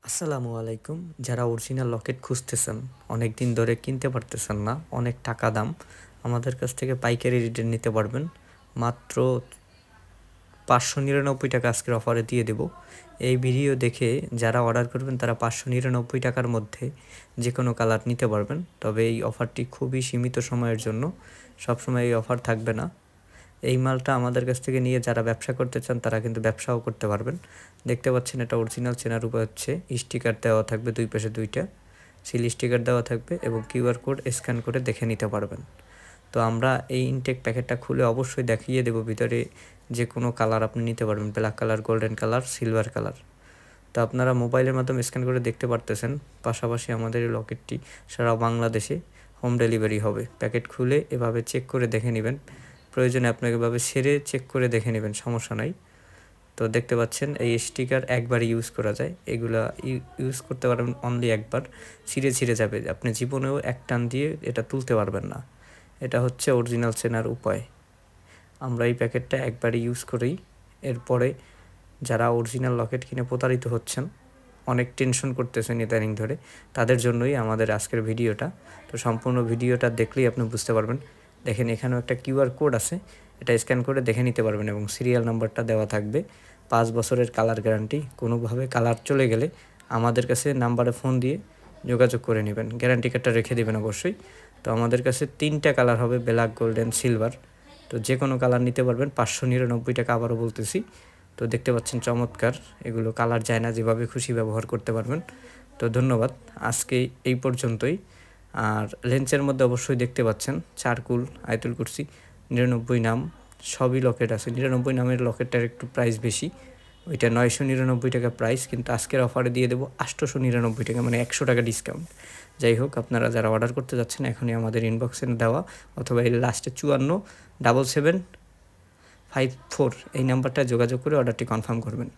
আসসালামু আলাইকুম। যারা অরিজিনাল লকেট খুঁজতেছেন, অনেক দিন ধরে কিনতে পারতেছেন না, অনেক টাকা দাম, আমাদের কাছ থেকে পাইকারি রেটে নিতে পারবেন। মাত্র 599 টাকা আজকের অফারে দিয়ে দেব। এই ভিডিও দেখে যারা অর্ডার করবেন তারা 599 টাকার মধ্যে যে কোনো কালার নিতে পারবেন। তবে এই অফারটি খুবই সীমিত সময়ের জন্য, সবসময় এই অফার থাকবে না। এই মালটা আমাদের কাছ থেকে নিয়ে যারা ব্যবসা করতে চান তারা কিন্তু ব্যবসাও করতে পারবেন। দেখতে পাচ্ছেন এটা অরিজিনাল চেনার উপায় হচ্ছে স্টিকার দেওয়া থাকবে, দুই পাশে দুইটা সিল স্টিকার দেওয়া থাকবে এবং কিউআর কোড স্ক্যান করে দেখে নিতে পারবেন। তো আমরা এই ইনটেক প্যাকেটটা খুলে অবশ্যই দেখিয়ে দেব, ভিতরে যে কোনো কালার আপনি নিতে পারবেন, black colour, golden colour, silver colour. তো আপনারা মোবাইলের মাধ্যমে স্ক্যান করে দেখতে পারতেছেন। পাশাপাশি আমাদের এই লকেটটি সারা বাংলাদেশে হোম ডেলিভারি হবে। প্যাকেট খুলে এভাবে চেক করে দেখে নেবেন, প্রয়োজনে আপনাকে এভাবে ছেড়ে চেক করে দেখে নেবেন, সমস্যা নাই। তো দেখতে পাচ্ছেন এই স্টিকার একবারই ইউজ করা যায়, এগুলা ইউজ করতে পারবেন অনলি একবার, ছিঁড়ে ছিঁড়ে যাবে, আপনি জীবনেও এক টান দিয়ে এটা তুলতে পারবেন না। এটা হচ্ছে অরিজিনাল চেনার উপায়। আমরা এই প্যাকেটটা একবারই ইউজ করি। এরপরে যারা অরিজিনাল লকেট কিনে প্রতারিত হচ্ছেন, অনেক টেনশন করতেছেন ইদানিং ধরে, তাদের জন্যই আমাদের আজকের ভিডিওটা। তো সম্পূর্ণ ভিডিওটা দেখলেই আপনি বুঝতে পারবেন। দেখেন এখানেও একটা কিউআর কোড আছে, এটা স্ক্যান করে দেখে নিতে পারবেন এবং সিরিয়াল নাম্বারটা দেওয়া থাকবে। 5 বছরের কালার গ্যারান্টি, কোনোভাবে কালার চলে গেলে আমাদের কাছে নাম্বারে ফোন দিয়ে যোগাযোগ করে নেবেন, গ্যারান্টি কার্ডটা রেখে দেবেন অবশ্যই। তো আমাদের কাছে 3টা কালার হবে, ব্ল্যাক, গোল্ডেন, সিলভার। তো যে কোনো কালার নিতে পারবেন, 599 টাকা, আবারও বলতেছি। তো দেখতে পাচ্ছেন চমৎকার, এগুলো কালার যায় না, যেভাবে খুশি ব্যবহার করতে পারবেন। তো ধন্যবাদ, আজকে এই পর্যন্তই। আর লেন্সের মধ্যে অবশ্যই দেখতে পাচ্ছেন চারকুল, আয়তুল কুরসি, 99 নাম, সবই লকেট আছে। 99 নামের লকেটটার একটু প্রাইস বেশি, ওইটা 999 টাকা প্রাইস, কিন্তু আজকের অফারে দিয়ে দেবো 899 টাকা, মানে 100 টাকা ডিসকাউন্ট। যাই হোক, আপনারা যারা অর্ডার করতে যাচ্ছেন এখনই আমাদের ইনবক্সে দেওয়া অথবা এই লাস্টে 54 7754 এই নাম্বারটা যোগাযোগ করে অর্ডারটি কনফার্ম করবেন।